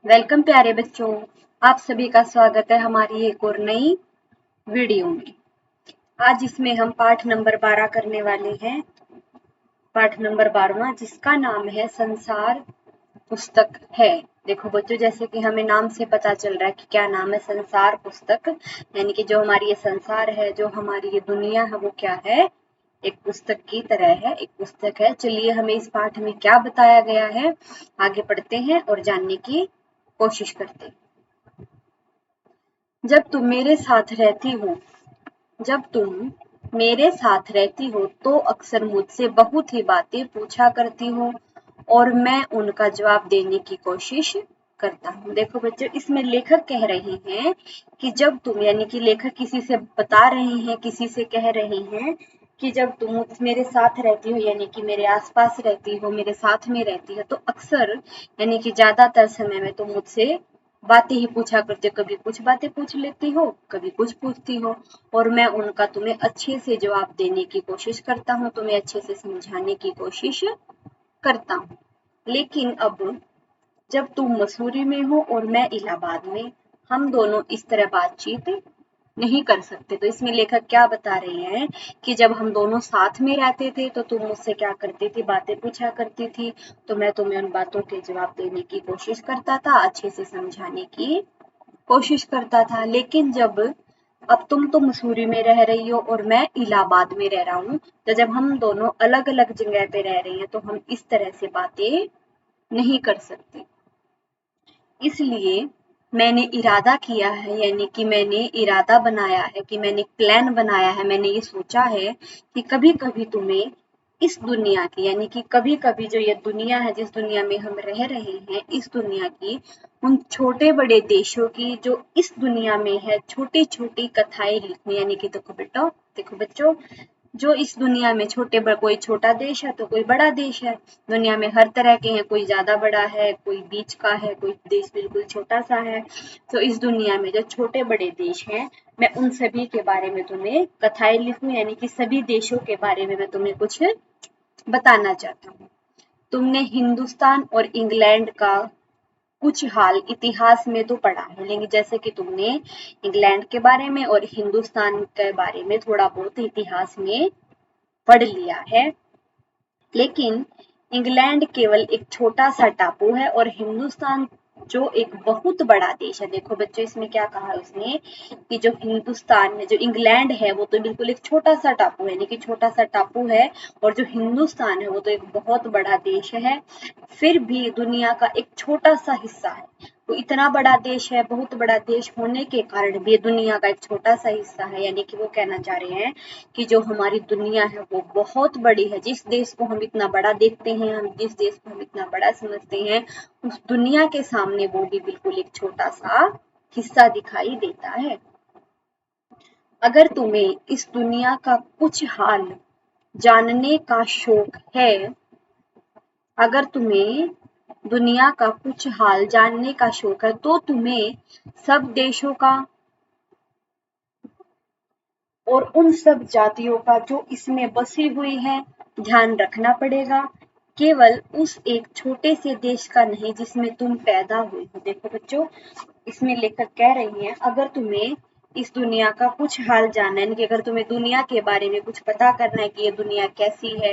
Welcome प्यारे बच्चों, आप सभी का स्वागत है हमारी एक और नई वीडियो में। आज इसमें हम पाठ नंबर 12 करने वाले हैं। पाठ नंबर 12वां जिसका नाम है संसार पुस्तक है। देखो बच्चों, जैसे कि हमें नाम से पता चल रहा है कि क्या नाम है, संसार पुस्तक। यानी कि जो हमारी ये संसार है, जो हमारी ये दुनिया है, वो क्या है, एक पुस्तक की तरह है, एक पुस्तक है। चलिए हमें इस पाठ में क्या बताया गया है आगे पढ़ते हैं और जानने की कोशिश करते हैं। जब तुम मेरे साथ रहती हो जब तुम मेरे साथ रहती हो तो अक्सर मुझसे बहुत ही बातें पूछा करती हो और मैं उनका जवाब देने की कोशिश करता हूँ। देखो बच्चों, इसमें लेखक कह रहे हैं कि जब तुम, यानी कि लेखक किसी से बता रहे हैं, किसी से कह रहे हैं कि जब तुम मेरे साथ रहती हो, यानी कि मेरे आसपास रहती हो, मेरे साथ में रहती हो, तो अक्सर यानी कि ज्यादातर समय में तुम मुझसे बातें ही पूछा करते हो। कभी कुछ बातें पूछ लेती हो, कभी कुछ पूछती हो, और मैं उनका तुम्हें अच्छे से जवाब देने की कोशिश करता हूँ, तुम्हें अच्छे से समझाने की कोशिश करता हूँ। लेकिन अब जब तुम मसूरी में हो और मैं इलाहाबाद में, हम दोनों इस तरह बातचीत नहीं कर सकते। तो इसमें लेखक क्या बता रहे हैं कि जब हम दोनों साथ में रहते थे तो तुम मुझसे क्या करती थी, बातें पूछा करती थी, तो मैं तुम्हें उन बातों के जवाब देने की कोशिश करता था, अच्छे से समझाने की कोशिश करता था। लेकिन जब अब तुम तो मसूरी में रह रही हो और मैं इलाहाबाद में रह रहा हूँ, तो जब हम दोनों अलग अलग जगह पे रह रहे हैं तो हम इस तरह से बातें नहीं कर सकते। इसलिए मैंने इरादा किया है, यानी कि मैंने इरादा बनाया है, कि मैंने प्लान बनाया है, मैंने ये सोचा है कि कभी कभी तुम्हें इस दुनिया की, यानी कि कभी कभी जो ये दुनिया है, जिस दुनिया में हम रह रहे हैं, इस दुनिया की उन छोटे बड़े देशों की जो इस दुनिया में है, छोटी छोटी कथाएं लिखूं। यानी कि देखो बच्चों, जो इस दुनिया में कोई छोटा देश है तो कोई बड़ा देश है। दुनिया में हर तरह के हैं, कोई ज्यादा बड़ा है, कोई बीच का है, कोई देश बिल्कुल छोटा सा है। तो इस दुनिया में जो छोटे बड़े देश हैं, मैं उन सभी के बारे में तुम्हें कथाएं लिखूं, यानी कि सभी देशों के बारे में मैं तुम्हें कुछ बताना चाहता हूँ। तुमने हिंदुस्तान और इंग्लैंड का कुछ हाल इतिहास में तो पढ़ा है, लेकिन जैसे कि तुमने इंग्लैंड के बारे में और हिंदुस्तान के बारे में थोड़ा बहुत इतिहास में पढ़ लिया है। लेकिन इंग्लैंड केवल एक छोटा सा टापू है और हिंदुस्तान जो एक बहुत बड़ा देश है। देखो बच्चों, इसमें क्या कहा उसने कि जो हिंदुस्तान में, जो इंग्लैंड है, वो तो बिल्कुल एक छोटा सा टापू है, यानी कि छोटा सा टापू है, और जो हिंदुस्तान है वो तो एक बहुत बड़ा देश है। फिर भी दुनिया का एक छोटा सा हिस्सा है। वो इतना बड़ा देश है, बहुत बड़ा देश होने के कारण भी दुनिया का एक छोटा सा हिस्सा है। यानी कि वो कहना चाह रहे हैं कि जो हमारी दुनिया है वो बहुत बड़ी है। जिस देश को हम इतना बड़ा देखते हैं, हम जिस देश को हम इतना बड़ा समझते हैं, उस दुनिया के सामने वो भी बिल्कुल एक छोटा सा हिस्सा दिखाई देता है। अगर तुम्हें इस दुनिया का कुछ हाल जानने का शौक है, अगर तुम्हें दुनिया का कुछ हाल जानने का शौक है, तो तुम्हें सब देशों का और उन सब जातियों का जो इसमें बसी हुई है ध्यान रखना पड़ेगा, केवल उस एक छोटे से देश का नहीं जिसमें तुम पैदा हुए हो। देखो बच्चों, इसमें लेखक कह रही हैं, अगर तुम्हें इस दुनिया का कुछ हाल जानना है कि अगर तुम्हें दुनिया के बारे में कुछ पता करना है कि ये दुनिया कैसी है,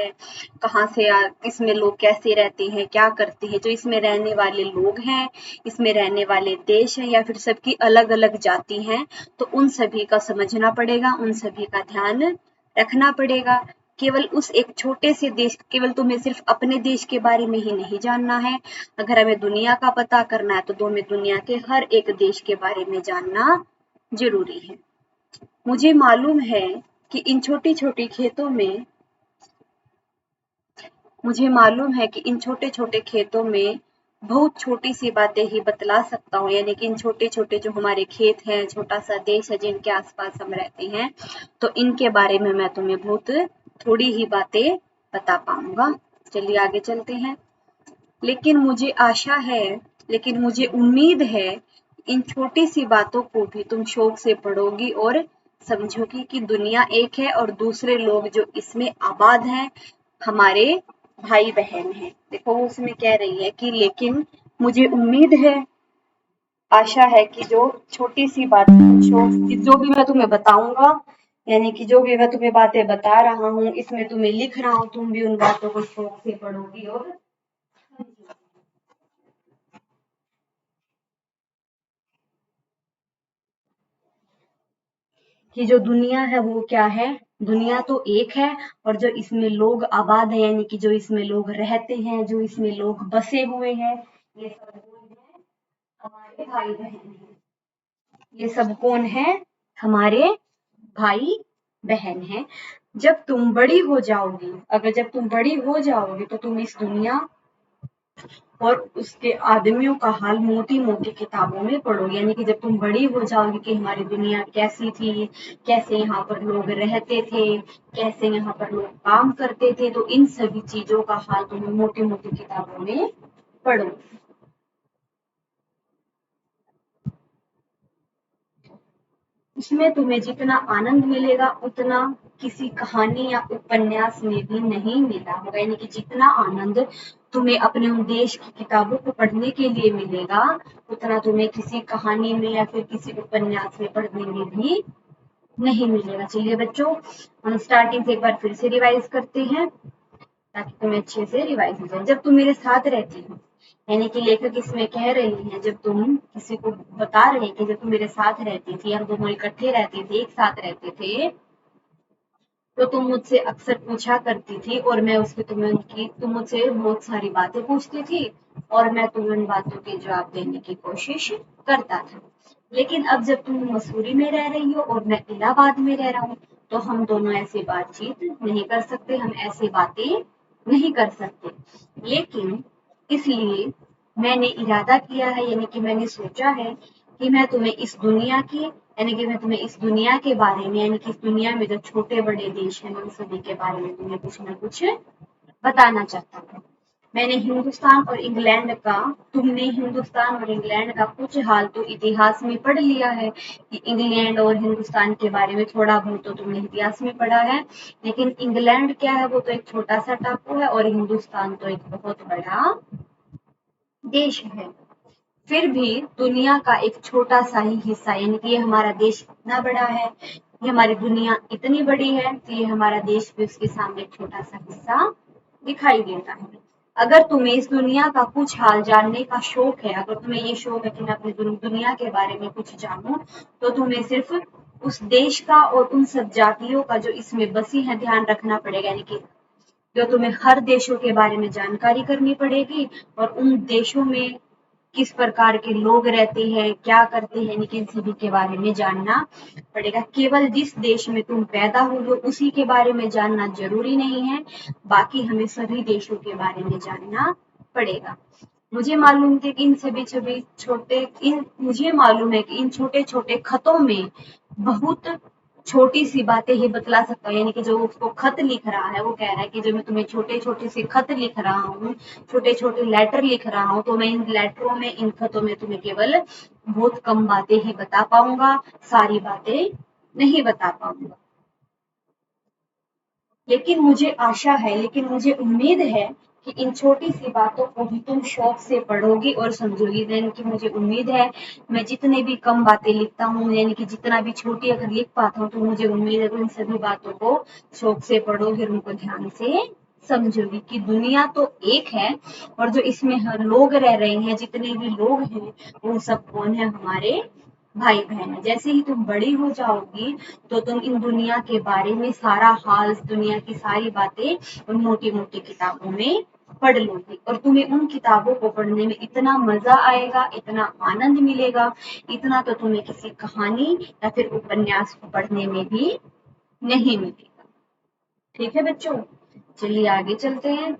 कहाँ से इसमें लोग कैसे रहते हैं, क्या करते हैं, जो इसमें रहने वाले लोग हैं, इसमें रहने वाले देश हैं, या फिर सबकी अलग अलग जाति हैं, तो उन सभी का समझना पड़ेगा, उन सभी का ध्यान रखना पड़ेगा। केवल उस एक छोटे से देश, केवल तुम्हें सिर्फ अपने देश के बारे में ही नहीं जानना है। अगर हमें दुनिया का पता करना है तो हमें दुनिया के हर एक देश के बारे में जानना जरूरी है। मुझे मालूम है कि इन छोटी छोटी खेतों में मुझे मालूम है कि इन छोटे छोटे खेतों में बहुत छोटी सी बातें ही बतला सकता हूँ। यानी कि इन छोटे छोटे जो हमारे खेत हैं, छोटा सा देश है जिनके आसपास हम रहते हैं, तो इनके बारे में मैं तुम्हें बहुत थोड़ी ही बातें बता पाऊंगा। चलिए आगे चलते हैं। लेकिन मुझे आशा है, लेकिन मुझे उम्मीद है, इन छोटी सी बातों को भी तुम शौक से पढ़ोगी और समझोगी कि दुनिया एक है और दूसरे लोग जो इसमें आबाद हैं हमारे भाई बहन हैं। देखो वो उसमें कह रही है कि लेकिन मुझे उम्मीद है आशा है कि जो छोटी सी बात जो भी मैं तुम्हें बताऊंगा, यानी कि जो भी मैं तुम्हें बातें बता रहा हूँ, इसमें तुम्हें लिख रहा हूँ, तुम भी उन बातों को शौक से पढ़ोगी और कि जो दुनिया है वो क्या है, दुनिया तो एक है, और जो इसमें लोग आबाद है, यानी कि जो इसमें लोग रहते हैं, जो इसमें लोग बसे हुए हैं, ये सब कौन है, हमारे भाई बहन हैं। ये सब कौन है, हमारे भाई बहन हैं। जब तुम बड़ी हो जाओगी, अगर जब तुम बड़ी हो जाओगी तो तुम इस दुनिया और उसके आदमियों का हाल मोटी मोटी किताबों में पढ़ोगे, यानी कि जब तुम बड़ी हो जाओगी कि हमारी दुनिया कैसी थी, कैसे यहाँ पर लोग रहते थे, कैसे यहाँ पर लोग काम करते थे, तो इन सभी चीजों का हाल तुम्हें मोटी मोटी किताबों में पढ़ोगे। इसमें तुम्हें जितना आनंद मिलेगा उतना किसी कहानी या उपन्यास में भी नहीं मिला होगा, यानी कि जितना आनंद तुम्हें अपने उन देश की किताबों को पढ़ने के लिए मिलेगा, उतना तुम्हें किसी कहानी में या फिर किसी उपन्यास में पढ़ने में भी नहीं मिलेगा। चलिए बच्चों, हम स्टार्टिंग से एक बार फिर से रिवाइज करते हैं ताकि तुम्हें अच्छे से रिवाइज हो जाए। जब तुम मेरे साथ रहती हो, यानी कि लेखक इसमें कह रही है, जब तुम किसी को बता रहे हैं कि जब तुम मेरे साथ रहती थी, हम दोनों इकट्ठे रहते थे, एक साथ रहते थे, तो तुम मुझसे अक्सर पूछा करती थी और मैं उसकी तुम्हें उनकी तुम मुझसे बहुत सारी बातें पूछती थी और मैं तुम्हें उन बातों के जवाब देने की कोशिश करता था। लेकिन अब जब तुम मसूरी में रह रही हो और मैं इलाहाबाद में रह रहा हूँ, तो हम दोनों ऐसी बातचीत नहीं कर सकते, हम ऐसी बातें नहीं कर सकते। लेकिन इसलिए मैंने इरादा किया है, यानी कि मैंने सोचा है कि मैं तुम्हें इस दुनिया की, यानी कि मैं तुम्हें इस दुनिया के बारे में, यानी कि इस दुनिया में जो छोटे बड़े देश हैं उन सभी के बारे में तुम्हें कुछ ना कुछ बताना चाहता हूँ। मैंने हिंदुस्तान और इंग्लैंड का तुमने हिंदुस्तान और इंग्लैंड का कुछ हाल तो इतिहास में पढ़ लिया है कि इंग्लैंड और हिंदुस्तान के बारे में थोड़ा बहुत तो तुमने इतिहास में पढ़ा है, लेकिन इंग्लैंड क्या है, वो तो एक छोटा सा टापू है और हिंदुस्तान तो एक बहुत बड़ा देश है। फिर भी दुनिया का एक छोटा सा ही हिस्सा, यानी कि ये हमारा देश इतना बड़ा है, ये हमारी दुनिया इतनी बड़ी है, तो ये हमारा देश भी उसके सामने एक छोटा सा हिस्सा दिखाई देता है। अगर तुम्हें इस दुनिया का कुछ हाल जानने का शौक है, अगर तुम्हें ये शौक है कि मैं अपनी दुनिया के बारे में कुछ जानूं, तो तुम्हें सिर्फ उस देश का और उन सब जातियों का जो इसमें बसी है ध्यान रखना पड़ेगा, यानी कि जो तुम्हें हर देशों के बारे में जानकारी करनी पड़ेगी और उन देशों में किस प्रकार के लोग रहते हैं, क्या करते हैं, इन सभी के बारे में जानना पड़ेगा। केवल जिस देश में तुम पैदा हुए हो उसी के बारे में जानना जरूरी नहीं है, बाकी हमें सभी देशों के बारे में जानना पड़ेगा। मुझे मालूम है कि इन सभी सभी छोटे इन मुझे मालूम है कि इन छोटे छोटे खतों में बहुत छोटी सी बातें ही बतला सकता है, यानी कि जो उसको खत लिख रहा है वो कह रहा है कि जो मैं तुम्हें छोटे छोटे से खत लिख रहा हूँ, छोटे छोटे लेटर लिख रहा हूँ, तो मैं इन लेटरों में, इन खतों में तुम्हें केवल बहुत कम बातें ही बता पाऊंगा, सारी बातें नहीं बता पाऊंगा। लेकिन मुझे उम्मीद है कि इन छोटी सी बातों को भी तुम शौक से पढ़ोगी और समझोगी। यानी कि मुझे उम्मीद है, मैं जितने भी कम बातें लिखता हूँ, यानी कि जितना भी छोटी अगर लिख पाता हूँ, तो मुझे उम्मीद है कि इन सभी बातों को शौक से पढ़ोगी और उनको ध्यान से समझोगी कि दुनिया तो एक है और जो इसमें हर लोग रह रहे हैं, जितने भी लोग हैं, वो सब कौन है, हमारे भाई बहन है। जैसे ही तुम बड़ी हो जाओगी, तो तुम इन दुनिया के बारे में सारा हाल, दुनिया की सारी बातें उन मोटी मोटी किताबों में पढ़ लोगी और तुम्हें उन किताबों को पढ़ने में इतना मजा आएगा, इतना आनंद मिलेगा, इतना तो तुम्हें किसी कहानी या फिर उपन्यास को पढ़ने में भी नहीं मिलेगा। ठीक है बच्चों, चलिए आगे चलते हैं।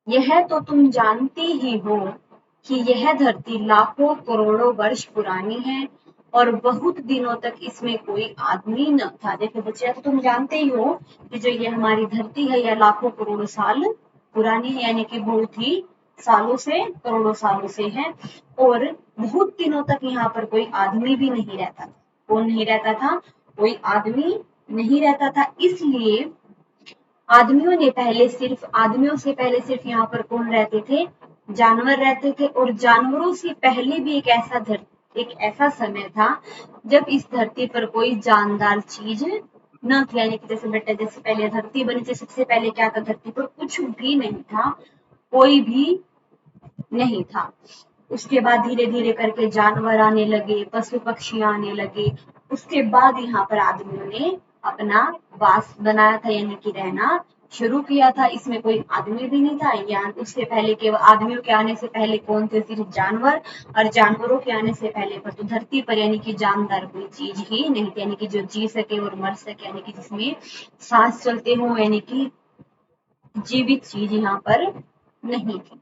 यह तो तुम जानती ही हो कि यह धरती लाखों करोड़ों वर्ष पुरानी है और बहुत दिनों तक इसमें कोई आदमी न था। देखो बच्चे, तो तुम जानते ही हो कि जो ये हमारी धरती है यह लाखों करोड़ों साल पुरानी है, यानी कि बहुत ही सालों से, करोड़ों सालों से है और बहुत दिनों तक यहाँ पर कोई आदमी भी नहीं रहता था। कौन नहीं रहता था? कोई आदमी नहीं रहता था। इसलिए आदमियों से पहले सिर्फ यहाँ पर कौन रहते थे? जानवर रहते थे और जानवरों से पहले भी एक ऐसा समय था जब इस धरती पर कोई जानदार चीज न थी। यानी कि जैसे बेटा जैसे पहले धरती बनी थी, सबसे पहले क्या था, धरती पर कुछ भी नहीं था, कोई भी नहीं था। उसके बाद धीरे धीरे करके जानवर आने लगे, पशु पक्षी आने लगे। उसके बाद यहाँ पर आदमियों ने अपना वास बनाया था, यानी कि रहना शुरू किया था। इसमें कोई आदमी भी नहीं था, या उससे पहले केवल आदमियों के आने से पहले कौन थे, सिर्फ जानवर, और जानवरों के आने से पहले पर तो धरती पर यानी कि जानदार कोई चीज ही नहीं थी, यानी कि जो जी सके और मर सके, यानी कि जिसमें सांस चलते हो, यानी कि जीवित चीज यहाँ पर नहीं थी।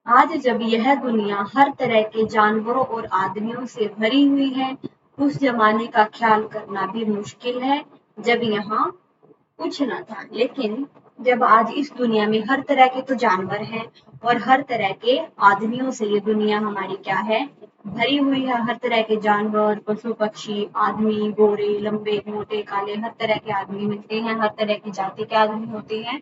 आज जब यह दुनिया हर तरह के जानवरों और आदमियों से भरी हुई है, उस जमाने का ख्याल करना भी मुश्किल है जब यहाँ कुछ न था। लेकिन जब आज इस दुनिया में हर तरह के तो जानवर हैं और हर तरह के आदमियों से ये दुनिया हमारी क्या है, भरी हुई है। हर तरह के जानवर, पशु पक्षी, आदमी, गोरे, लंबे, मोटे, काले, हर तरह के आदमी मिलते हैं, हर तरह की जाति के आदमी होते हैं।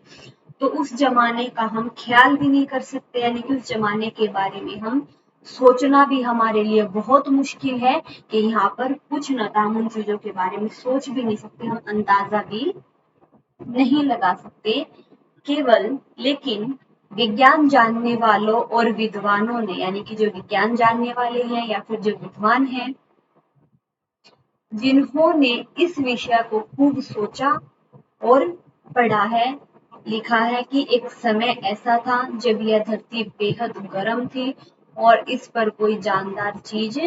तो उस जमाने का हम ख्याल भी नहीं कर सकते, यानी कि उस जमाने के बारे में हम सोचना भी हमारे लिए बहुत मुश्किल है कि यहाँ पर कुछ न था। हम उन चीजों के बारे में सोच भी नहीं सकते, हम अंदाजा भी नहीं लगा सकते। केवल लेकिन विज्ञान जानने वालों और विद्वानों ने, यानी कि जो विज्ञान जानने वाले हैं या फिर जो विद्वान हैं, जिन्होंने इस विषय को खूब सोचा और पढ़ा है, लिखा है कि एक समय ऐसा था जब यह धरती बेहद गर्म थी और इस पर कोई जानदार चीज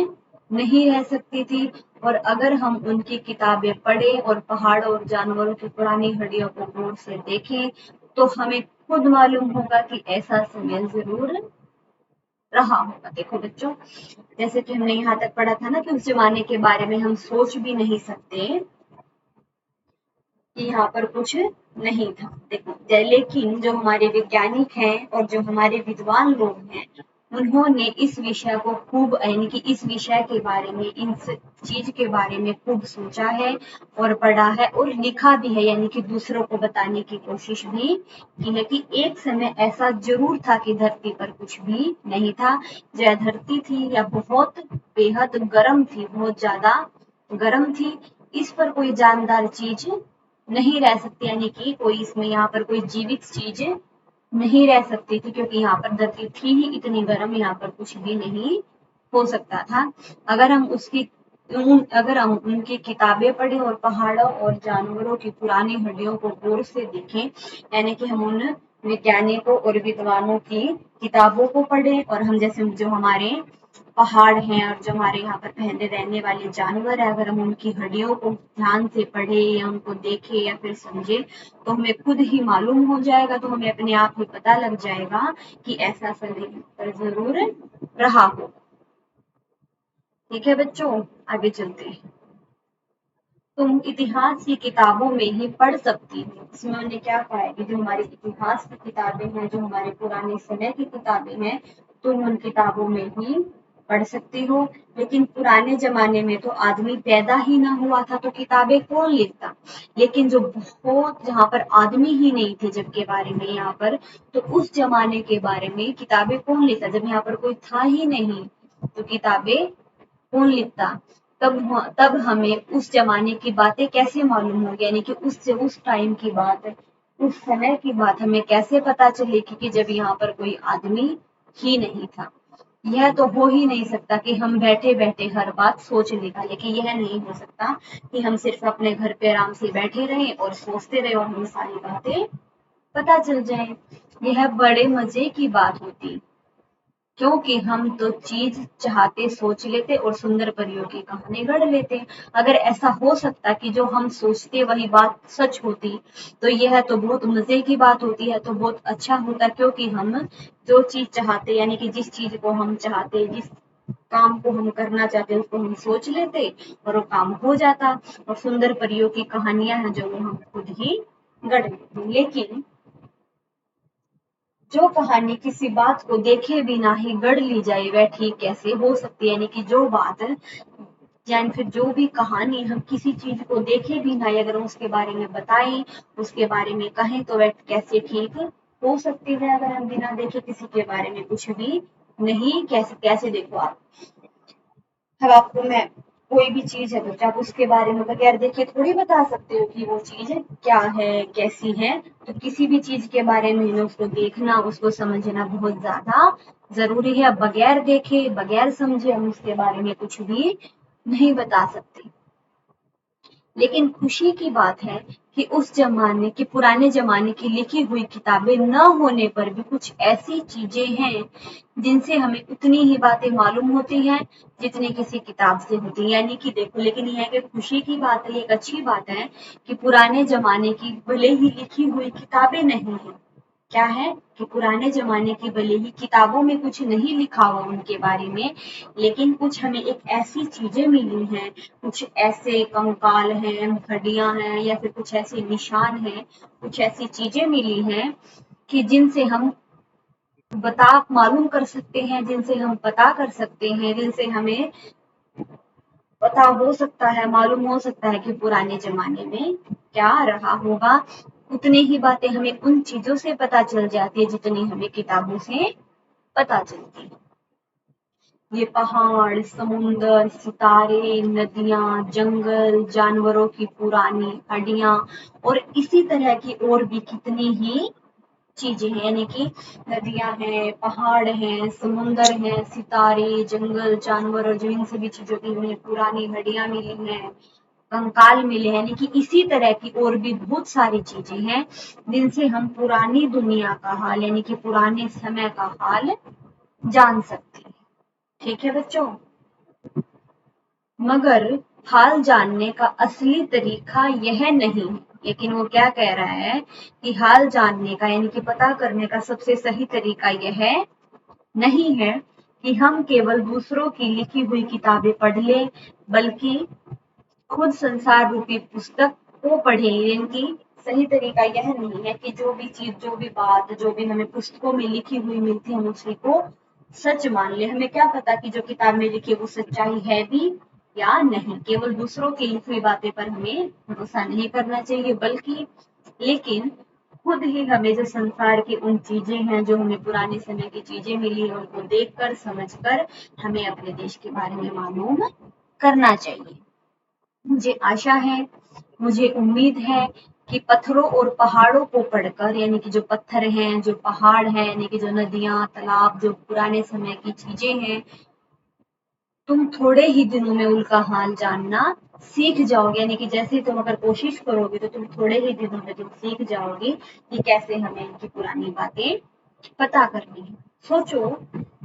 नहीं रह सकती थी। और अगर हम उनकी किताबें पढ़ें और पहाड़ों और जानवरों की पुरानी हड्डियों को गौर से देखें तो हमें खुद मालूम होगा कि ऐसा समय जरूर रहा होगा। देखो बच्चों, जैसे कि हमने यहाँ तक पढ़ा था ना कि उस जमाने के बारे में हम सोच भी नहीं सकते कि यहाँ पर कुछ नहीं था। देखो लेकिन जो हमारे वैज्ञानिक हैं और जो हमारे विद्वान लोग हैं, उन्होंने इस विषय को खूब, यानी कि इस विषय के बारे में, इन चीज के बारे में खूब सोचा है और पढ़ा है और लिखा भी है, यानी कि दूसरों को बताने की कोशिश भी की है कि एक समय ऐसा जरूर था कि धरती पर कुछ भी नहीं था। जो धरती थी या बहुत बेहद गर्म थी, बहुत ज्यादा गर्म थी, इस पर कोई जानदार चीज नहीं रह सकती, यानी कि कोई इसमें यहाँ पर कोई जीवित चीज नहीं रह सकती थी, क्योंकि यहाँ पर धरती थी ही इतनी गर्म, यहाँ पर कुछ भी नहीं हो सकता था। अगर हम उनकी किताबें पढ़ें और पहाड़ों और जानवरों की पुरानी हड्डियों को गौर से देखें, यानी कि हम उन वैज्ञानिकों और विद्वानों की किताबों को पढ़ें और हम जैसे जो हमारे पहाड़ हैं और जो हमारे यहाँ पर पहले रहने वाले जानवर है, अगर हम उनकी हड्डियों को ध्यान से पढ़े या उनको देखे या फिर समझे तो हमें खुद ही मालूम हो जाएगा, तो हमें अपने आप ही पता लग जाएगा कि ऐसा समय पर जरूर रहा हो। ठीक है बच्चों, आगे चलते हैं। तुम इतिहास की किताबों में ही पढ़ सकती हो। इसमें उन्होंने क्या कहा है कि जो हमारी इतिहास की किताबें हैं, जो हमारे पुराने समय की किताबें हैं, तुम उन किताबों में ही पढ़ सकती हो। लेकिन पुराने जमाने में तो आदमी पैदा ही ना हुआ था तो किताबें कौन लिखता। लेकिन जो बहुत जहाँ पर आदमी ही नहीं थे जब के बारे में यहाँ पर, तो उस जमाने के बारे में किताबें कौन लिखता, जब यहाँ पर कोई था ही नहीं तो किताबें कौन लिखता। तब हमें उस जमाने की बातें कैसे मालूम होगी, यानी कि उस टाइम की बात, उस समय की बात हमें कैसे पता चलेगी कि जब यहाँ पर कोई आदमी ही नहीं था। यह तो हो ही नहीं सकता कि हम बैठे बैठे हर बात सोच लेगा, लेकिन यह नहीं हो सकता कि हम सिर्फ अपने घर पे आराम से बैठे रहें और सोचते रहे और हमें सारी बातें पता चल जाए। यह बड़े मजे की बात होती, क्योंकि हम तो चीज चाहते सोच लेते और सुंदर परियों की कहानी गढ़ लेते। अगर ऐसा हो सकता कि जो हम सोचते वही बात सच होती तो यह तो बहुत मजे की बात होती है, तो बहुत अच्छा होता, क्योंकि हम जो चीज चाहते, यानी कि जिस चीज को हम चाहते, जिस काम को हम करना चाहते उसको हम सोच लेते और वो काम हो जाता। और सुंदर परियों की कहानियां हैं जो वो हम खुद ही गढ़ लेते। लेकिन जो कहानी किसी बात को देखे बिना ही गढ़ ली जाए वह ठीक कैसे हो सकती है, यानी कि जो बात या फिर जो भी कहानी हम किसी चीज को देखे बिना अगर उसके बारे में बताएं, उसके बारे में कहें तो वह कैसे ठीक हो सकती है अगर हम बिना देखे किसी के बारे में कुछ भी नहीं कैसे कैसे देखो आप, अब आपको मैं कोई भी चीज है बच्चा, आप उसके बारे में बगैर देखे थोड़ी बता सकते हो कि वो चीज क्या है कैसी है। तो किसी भी चीज के बारे में उसको देखना उसको समझना बहुत ज्यादा जरूरी है। बगैर देखे बगैर समझे हम उसके बारे में कुछ भी नहीं बता सकते। लेकिन खुशी की बात है कि उस जमाने की पुराने जमाने की लिखी हुई किताबें न होने पर भी कुछ ऐसी चीजें हैं जिनसे हमें उतनी ही बातें मालूम होती हैं जितनी किसी किताब से होती है। यानी कि देखो, लेकिन यह है कि खुशी की बात है, एक अच्छी बात है कि पुराने जमाने की भले ही लिखी हुई किताबें नहीं है, क्या है कि पुराने जमाने की भले ही किताबों में कुछ नहीं लिखा हुआ उनके बारे में, लेकिन कुछ हमें एक ऐसी चीजें मिली हैं, कुछ ऐसे कंकाल हैं, हड्डियां हैं, या फिर कुछ ऐसे निशान हैं, कुछ ऐसी चीजें मिली हैं कि जिनसे हम बता मालूम कर सकते हैं, जिनसे हम पता कर सकते हैं, जिनसे हमें पता हो सकता है, मालूम हो सकता है कि पुराने जमाने में क्या रहा होगा। उतनी ही बातें हमें उन चीजों से पता चल जाती है जितनी हमें किताबों से पता चलती है। ये पहाड़, समुंदर, सितारे, नदियां, जंगल, जानवरों की पुरानी हड्डियां और इसी तरह की और भी कितनी ही चीजें हैं। यानी कि नदियां हैं, पहाड़ हैं, समुंदर हैं, सितारे, जंगल, जानवर और जो इन सभी चीजों की हमें पुरानी हड्डियां मिली हैं, कंकाल मिले हैं। यानी कि इसी तरह की और भी बहुत सारी चीजें हैं जिनसे हम पुरानी दुनिया का हाल यानी कि पुराने समय का हाल जान सकते हैं। ठीक है बच्चों, मगर हाल जानने का असली तरीका यह नहीं है। लेकिन वो क्या कह रहा है कि हाल जानने का यानी कि पता करने का सबसे सही तरीका यह नहीं है कि हम केवल दूसरों की लिखी हुई किताबें पढ़ लें, बल्कि खुद संसार रूपी पुस्तक को पढ़ें। यानी कि सही तरीका यह नहीं है कि जो भी चीज, जो भी बात, जो भी हमें पुस्तकों में लिखी हुई मिलती है हम उसी को सच मान ले। हमें क्या पता कि जो किताब में लिखी है वो सच्चाई है भी या नहीं। केवल दूसरों की लिखी हुई बातें पर हमें भरोसा नहीं करना चाहिए, बल्कि लेकिन खुद ही हमें जो संसार की उन चीजें हैं, जो हमें पुराने समय की चीजें मिली है, उनको देखकर समझकर हमें अपने देश के बारे में मालूम करना चाहिए। मुझे आशा है, मुझे उम्मीद है कि पत्थरों और पहाड़ों को पढ़कर, यानी कि जो पत्थर हैं, जो पहाड़ हैं, यानी कि जो नदियां, तालाब, जो पुराने समय की चीजें हैं, तुम थोड़े ही दिनों में उनका हाल जानना सीख जाओगे। यानी कि जैसे ही तुम अगर कोशिश करोगे तो तुम थोड़े ही दिनों में तुम सीख जाओगे कि कैसे हमें इनकी पुरानी बातें पता करनी है। सोचो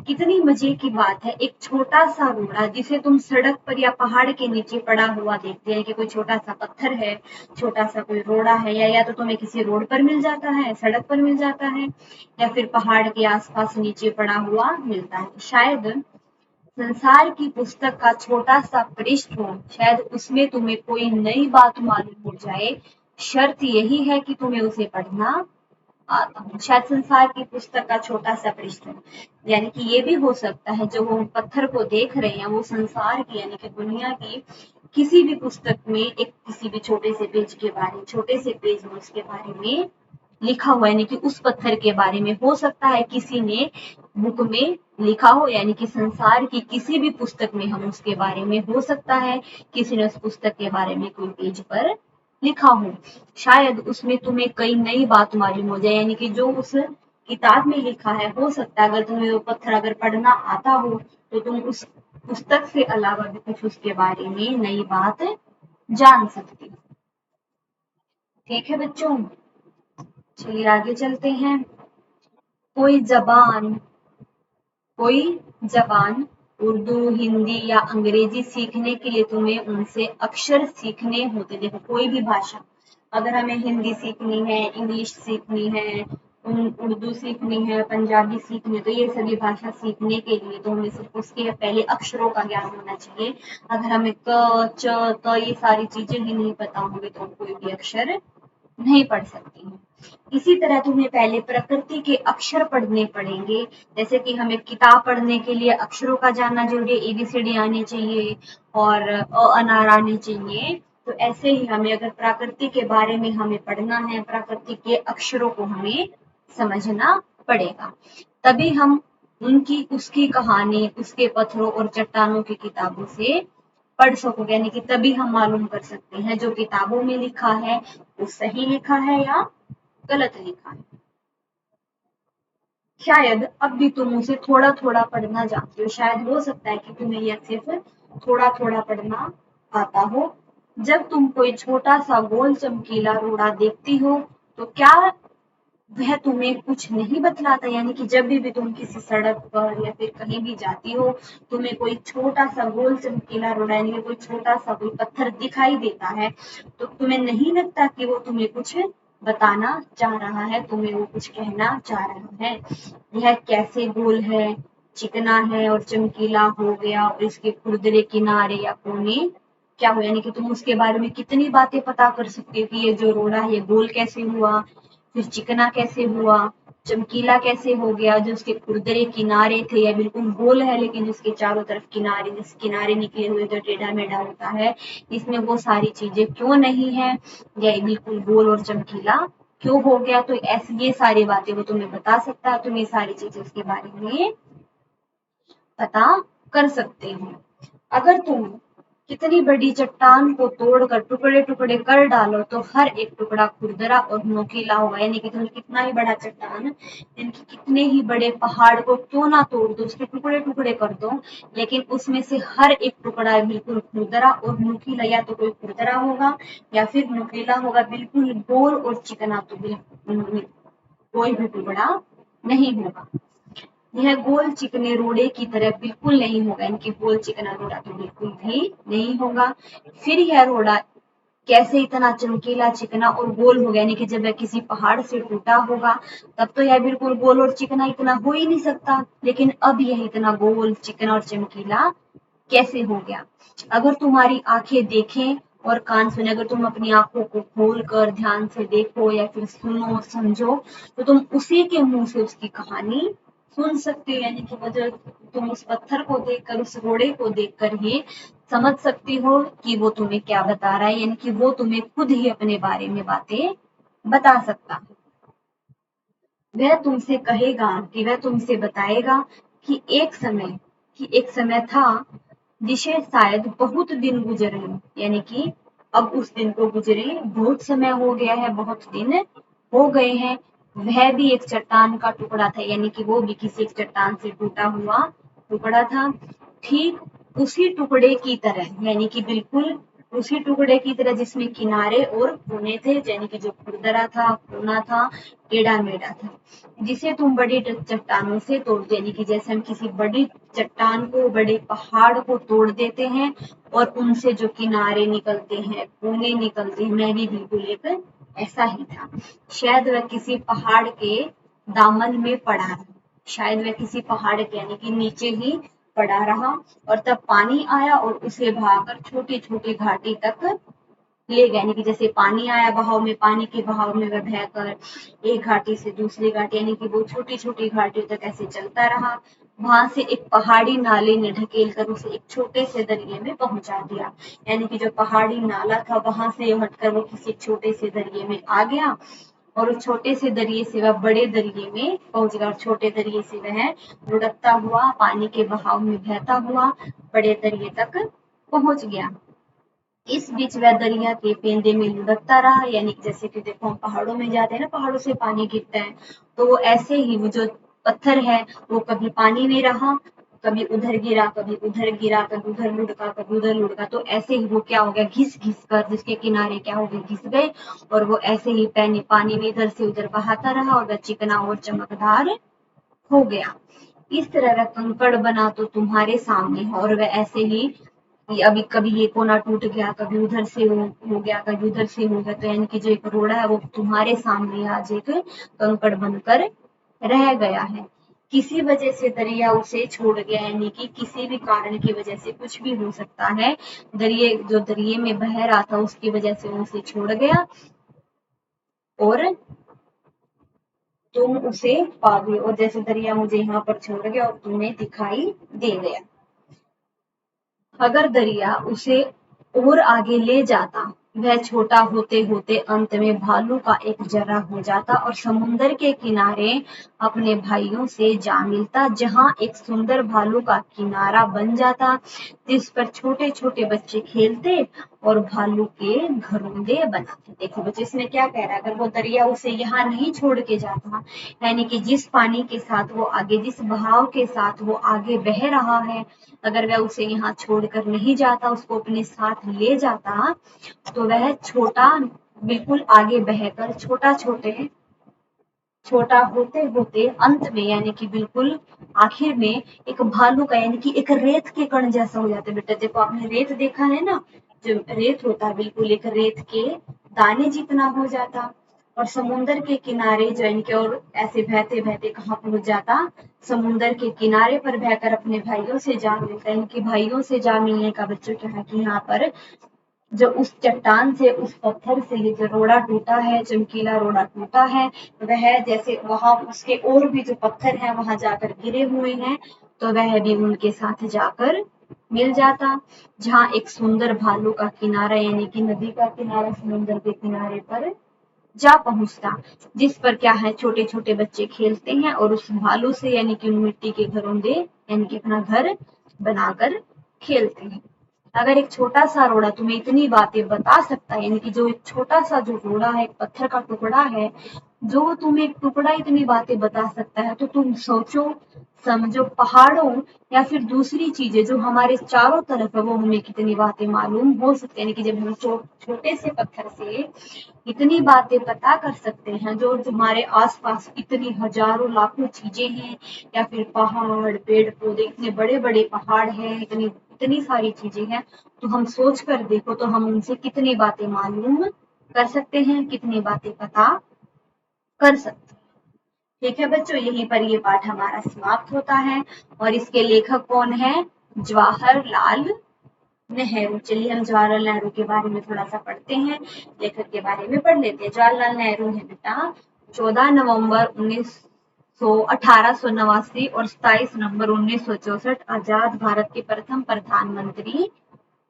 कितनी मजे की बात है, एक छोटा सा रोड़ा जिसे तुम सड़क पर या पहाड़ के नीचे पड़ा हुआ देखते हैं कि कोई छोटा सा पत्थर है, छोटा सा कोई रोड़ा है, या तो तुम्हें किसी रोड पर मिल जाता है, सड़क पर मिल जाता है, या फिर पहाड़ के आसपास नीचे पड़ा हुआ मिलता है। शायद संसार की पुस्तक का छोटा सा पृष्ठ हो, शायद उसमें तुम्हें कोई नई बात मालूम हो जाए। शर्त यही है कि तुम्हें उसे पढ़ना आता हो। शायद संसार की पुस्तक का छोटा सा पृष्ठ हो, यानी कि ये भी हो सकता है जो वो पत्थर को देख रहे हैं वो संसार की यानी कि दुनिया की किसी भी पुस्तक में एक किसी भी छोटे से पेज के बारे, छोटे से पेज में उसके बारे में लिखा हुआ है। यानी कि उस पत्थर के बारे में हो सकता है किसी ने बुक में लिखा हो, यानी कि संसार की किसी भी पुस्तक में हम उसके बारे में हो सकता है किसी ने उस पुस्तक के बारे में कोई पेज पर लिखा हो। शायद उसमें तुम्हें कई नई बात मालूम हो जाए, यानी कि जो उस किताब में लिखा है, हो सकता है अगर तुम्हें वो पत्थर अगर पढ़ना आता हो तो तुम उस पुस्तक से अलावा भी कुछ उसके बारे में नई बात जान सकती हो। ठीक है बच्चों, चलिए आगे चलते हैं। कोई जबान कोई जबान उर्दू, हिंदी या अंग्रेजी सीखने के लिए तुम्हें उनसे अक्षर सीखने होते। देखो, कोई भी भाषा, अगर हमें हिंदी सीखनी है, इंग्लिश सीखनी है, उर्दू सीखनी है, पंजाबी सीखनी है, तो ये सभी भाषा सीखने के लिए तो हमें सिर्फ उसके पहले अक्षरों का ज्ञान होना चाहिए। अगर हमें क, च, त ये सारी चीजें ही नहीं पता होंगी तो हम कोई भी अक्षर नहीं पढ़ सकती हैं। इसी तरह तुम्हें पहले प्रकृति के अक्षर पढ़ने पड़ेंगे। जैसे कि हमें किताब पढ़ने के लिए अक्षरों का जानना जरूरी है, एबीसीडी आनी चाहिए और अनार आने चाहिए। तो ऐसे ही हमें अगर प्रकृति के बारे में हमें पढ़ना है, प्रकृति के अक्षरों को हमें समझना पड़ेगा। तभी हम उसकी कहानी, उसके पत्थरों और चट्टानों की किताबों से पढ़ सकोगे, यानी कि तभी हम मालूम कर सकते हैं जो किताबों में लिखा है वो सही लिखा है या गलत लिखा है। शायद अब भी तुम उसे थोड़ा थोड़ा पढ़ना जानती हो, शायद हो सकता है कि तुम्हें यह सिर्फ थोड़ा थोड़ा पढ़ना आता हो। जब तुम कोई छोटा सा गोल चमकीला रोड़ा देखती हो तो क्या वह तुम्हें कुछ नहीं बतलाता, यानी कि जब भी तुम किसी सड़क पर या फिर कहीं भी जाती हो, तुम्हें कोई छोटा सा गोल चमकीला रोड़ा यानी कि कोई छोटा सा कोई पत्थर दिखाई देता है, तो तुम्हें नहीं लगता कि वो तुम्हें कुछ बताना चाह रहा है, तुम्हें वो कुछ कहना चाह रहा है। यह कैसे गोल है, चिकना है और चमकीला हो गया और इसके खुरदरे किनारे या कोने क्या हो, यानी कि तुम उसके बारे में कितनी बातें पता कर सकते हो कि ये जो रोड़ा है ये गोल कैसे हुआ, फिर चिकना कैसे हुआ, चमकीला कैसे हो गया, जो उसके खुरदरे किनारे थे या बिल्कुल गोल है लेकिन उसके चारों तरफ किनारे, जिस किनारे निकले हुए जो टेढ़ा मेढ़ा होता है, इसमें वो सारी चीजें क्यों नहीं है, या बिल्कुल गोल और चमकीला क्यों हो गया। तो ऐसी ये सारी बातें वो तुम्हें बता सकता है, तुम ये सारी चीजें उसके बारे में पता कर सकते हो। अगर तुम कितनी बड़ी चट्टान को तोड़कर टुकड़े टुकड़े कर डालो तो हर एक टुकड़ा खुरदरा और नोकीला होगा, यानी कि तुम कितना ही बड़ा चट्टान, यानी कि कितने ही बड़े पहाड़ को क्यों ना तोड़ दो, उसके टुकड़े टुकड़े कर दो, लेकिन उसमें से हर एक टुकड़ा बिल्कुल खुरदरा और नुकीला, या तो कोई खुरदरा होगा या फिर नुकीला होगा, बिल्कुल गोल और चिकना तो बिल्कुल कोई भी टुकड़ा नहीं होगा। यह गोल चिकने रोड़े की तरह बिल्कुल नहीं होगा, इनके गोल चिकना रोड़ा तो बिल्कुल भी नहीं होगा। फिर यह रोड़ा कैसे इतना चमकीला चिकना और गोल हो गया, यानी कि जब यह किसी पहाड़ से टूटा होगा तब तो यह बिल्कुल गोल और चिकना इतना हो ही नहीं सकता, लेकिन अब यह इतना गोल चिकना और चमकीला कैसे हो गया। अगर तुम्हारी आंखें देखें और कान सुने, अगर तुम अपनी आंखों को खोल कर ध्यान से देखो या फिर सुनो समझो, तो तुम उसी के मुंह से उसकी कहानी सुन सकते हो, यानी कि वो जो तुम उस पत्थर को देखकर, उस घोड़े को देखकर ही समझ सकती हो कि वो तुम्हें क्या बता रहा है, यानी कि वो तुम्हें खुद ही अपने बारे में बातें बता सकता है। वह तुमसे कहेगा कि वह तुमसे बताएगा कि एक समय था जिसे शायद बहुत दिन गुजरे, यानी कि अब उस दिन को गुजरे बहुत समय हो गया है, बहुत दिन हो गए हैं। वह भी एक चट्टान का टुकड़ा था, यानी कि वो भी किसी एक चट्टान से टूटा हुआ टुकड़ा था। ठीक उसी टुकड़े की तरह, यानी कि बिल्कुल उसी टुकड़े की तरह जिसमें किनारे और कोने थे, यानी कि जो खुरदरा था, कोना था, टेढ़ा मेढ़ा था, जिसे तुम बड़ी चट्टानों से तोड़ते, यानी कि जैसे हम किसी बड़ी चट्टान को, बड़े पहाड़ को तोड़ देते हैं और उनसे जो किनारे निकलते हैं, कोने निकलते हैं, मैं भी बिल्कुल एक ऐसा ही था। शायद वह किसी पहाड़ के दामन में पड़ा रहा, शायद वह किसी पहाड़ के यानी कि नीचे ही पड़ा रहा और तब पानी आया और उसे बहाकर छोटी छोटी घाटी तक ले गया, यानी कि जैसे पानी आया बहाव में, पानी के बहाव में वह बहकर एक घाटी से दूसरी घाटी, यानी कि वो छोटी छोटी घाटियों तक ऐसे चलता रहा। वहां से एक पहाड़ी नाले ने ढकेल कर उसे एक छोटे से दरिये में पहुंचा दिया, यानी कि जो पहाड़ी नाला था वहां से हटकर वो किसी छोटे से दरिये में आ गया और उस छोटे से दरिये से वह बड़े दरिये में पहुंच गया और छोटे दरिये से वह लुढ़कता हुआ पानी के बहाव में बहता हुआ बड़े दरिये तक पहुंच गया। इस बीच वह दरिया के पेंदे में लुढ़कता रहा, यानी जैसे कि देखो हम पहाड़ों में जाते हैं ना, पहाड़ों से पानी गिरता है, तो वो ऐसे ही वो जो पत्थर है वो कभी पानी में रहा, कभी उधर गिरा, कभी उधर गिरा, कभी उधर लुढ़का, कभी उधर लुढ़का, तो ऐसे ही वो क्या हो गया, घिस घिस कर जिसके किनारे क्या हो गए, घिस गए और वो ऐसे ही पानी में इधर से उधर बहाता रहा और वह चिकना और चमकदार हो गया। इस तरह वह कंकड़ बना तो तुम्हारे सामने है और वह ऐसे ही कि अभी कभी ये कोना टूट गया, कभी उधर से हो गया, कभी उधर से हो गया, तो यानी कि जो एक रोड़ा है वो तुम्हारे सामने आज एक कंकड़ बनकर रह गया है। किसी वजह से दरिया उसे छोड़ गया, यानी कि किसी भी कारण की वजह से, कुछ भी हो सकता है, दरिये में बह रहा था उसकी वजह से वो उसे छोड़ गया और तुम उसे पा गए, और जैसे दरिया मुझे यहाँ पर छोड़ गया और तुम्हें दिखाई दे गया। अगर दरिया उसे और आगे ले जाता वह छोटा होते होते अंत में भालू का एक जर्रा हो जाता और समुंदर के किनारे अपने भाइयों से जा मिलता, जहां एक सुंदर भालू का किनारा बन जाता जिस पर छोटे छोटे बच्चे खेलते और भालू के घरोंदे बनाते। देखो बच्चे, इसमें क्या कह रहा है, अगर वो दरिया उसे यहाँ नहीं छोड़ के जाता, यानी कि जिस पानी के साथ वो आगे, जिस बहाव के साथ वो आगे बह रहा है, अगर वह उसे यहाँ छोड़कर नहीं जाता, उसको अपने साथ ले जाता, तो वह छोटा बिल्कुल आगे बहकर छोटा होते होते अंत में, यानी कि बिल्कुल आखिर में एक भालू का, यानी कि एक रेत के कण जैसा हो जाता है। बेटा देखो, आपने रेत देखा है ना, जो रेत होता है बिल्कुल एक रेत के दाने जितना हो जाता, और समुंदर के किनारे जो इनके, और ऐसे बहते बहते कहाँ पहुंच जाता, समुंदर के किनारे पर बहकर अपने भाइयों से जा मिलता। इनके भाइयों से जा मिलने का बच्चों क्या है कि यहाँ पर जो उस चट्टान से, उस पत्थर से ये जो रोड़ा टूटा है, चमकीला रोड़ा टूटा है, वह जैसे वहां उसके और भी जो पत्थर हैं वहां जाकर गिरे हुए हैं, तो वह भी उनके साथ जाकर मिल जाता, जहां एक सुंदर भालू का किनारा, यानी कि नदी का किनारा समुद्र के किनारे पर जा पहुंचता, जिस पर क्या है, छोटे छोटे बच्चे खेलते हैं और उस भालू से, यानी कि उन मिट्टी के घरोंदे, यानी कि अपना घर बनाकर खेलते हैं। अगर एक छोटा सा रोड़ा तुम्हें इतनी बातें बता सकता है, यानी कि जो एक छोटा सा जो रोड़ा है, एक पत्थर का टुकड़ा है, जो तुम्हें एक टुकड़ा इतनी बातें बता सकता है, तो तुम सोचो, समझो, पहाड़ों या फिर दूसरी चीजें जो हमारे चारों तरफ है, वो हमें कितनी बातें मालूम हो सकती है। यानी कि जब हम छोटे से पत्थर से इतनी बातें पता कर सकते हैं, जो हमारे आसपास इतनी हजारों लाखों चीजें हैं, या फिर पहाड़, पेड़ पौधे, इतने बड़े बड़े पहाड़ हैं, इतनी इतनी सारी चीजें हैं, तो हम सोच कर देखो, तो हम उनसे कितनी बातें मालूम कर सकते हैं, कितनी बातें पता कर सकते हैं। ठीक है बच्चों, यहीं पर ये पाठ हमारा समाप्त होता है। और इसके लेखक कौन है? जवाहरलाल नेहरू। चलिए हम जवाहरलाल नेहरू के बारे में थोड़ा सा पढ़ते हैं, लेखक के बारे में पढ़ लेते हैं। जवाहरलाल नेहरू है बेटा 14 नवंबर 1889 और 27 नवंबर 1964 आजाद भारत के प्रथम प्रधानमंत्री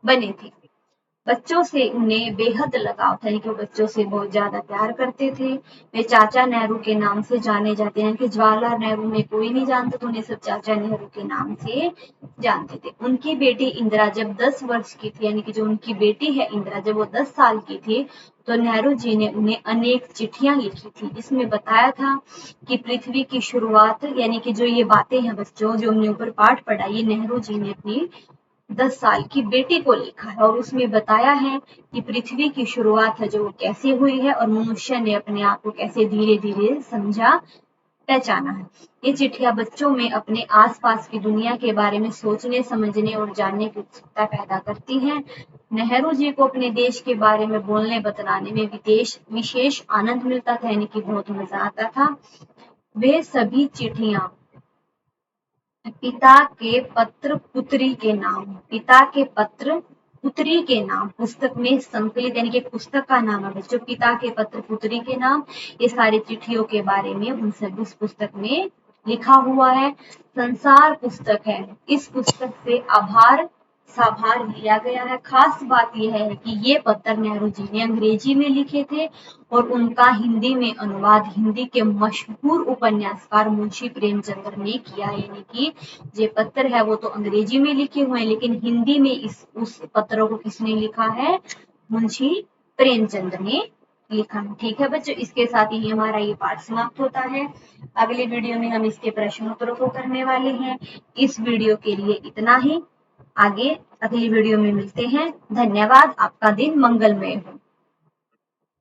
बने थे। बच्चों से उन्हें बेहद लगाव था, यानी कि वो बच्चों से बहुत ज्यादा प्यार करते थे। वे चाचा नेहरू के नाम से जाने जाते हैं, कि जवाहरलाल नेहरू में कोई नहीं जानता, तो उन्हें सब चाचा नेहरू के नाम से जानते थे। उनकी बेटी इंदिरा जब 10 वर्ष की थी, यानी कि जो उनकी बेटी है इंदिरा, जब वो 10 साल की थी, तो नेहरू जी ने उन्हें अनेक चिट्ठियां लिखी थी, जिसमें बताया था कि पृथ्वी की शुरुआत, यानी कि जो ये बातें हैं बच्चों, जो हमने ऊपर पाठ पढ़ा, ये नेहरू जी ने अपनी 10 साल की बेटी को लिखा है, और उसमें बताया है कि पृथ्वी की शुरुआत है जो वो कैसे हुई है, और मनुष्य ने अपने आप को कैसे धीरे धीरे समझा, पहचाना है। ये चिट्ठियां बच्चों में अपने आसपास की दुनिया के बारे में सोचने, समझने और जानने की उत्सुकता पैदा करती हैं। नेहरू जी को अपने देश के बारे में बोलने बतलाने में विशेष आनंद मिलता था, यानी कि बहुत मजा आता था। वे सभी चिट्ठियां पिता के पत्र पुत्री के नाम, पिता के पत्र पुत्री के नाम पुस्तक में संकलित, यानी कि पुस्तक का नाम है बच्चों पिता के पत्र पुत्री के नाम। ये सारी चिट्ठियों के बारे में उन सब उस पुस्तक में लिखा हुआ है। संसार पुस्तक है, इस पुस्तक से आभार साभार लिया गया है। खास बात यह है कि ये पत्र नेहरू जी ने अंग्रेजी में लिखे थे, और उनका हिंदी में अनुवाद हिंदी के मशहूर उपन्यासकार मुंशी प्रेमचंद्र ने किया है। यानी कि ये पत्र है वो तो अंग्रेजी में लिखे हुए हैं, लेकिन हिंदी में उस पत्र को किसने लिखा है? मुंशी प्रेमचंद्र ने लिखा है। ठीक है बच्चों, इसके साथ ही हमारा ये पाठ समाप्त होता है। अगले वीडियो में हम इसके प्रश्न उत्तरों को करने वाले हैं। इस वीडियो के लिए इतना ही। आगे अगली वीडियो में मिलते हैं। धन्यवाद। आपका दिन मंगलमय हो।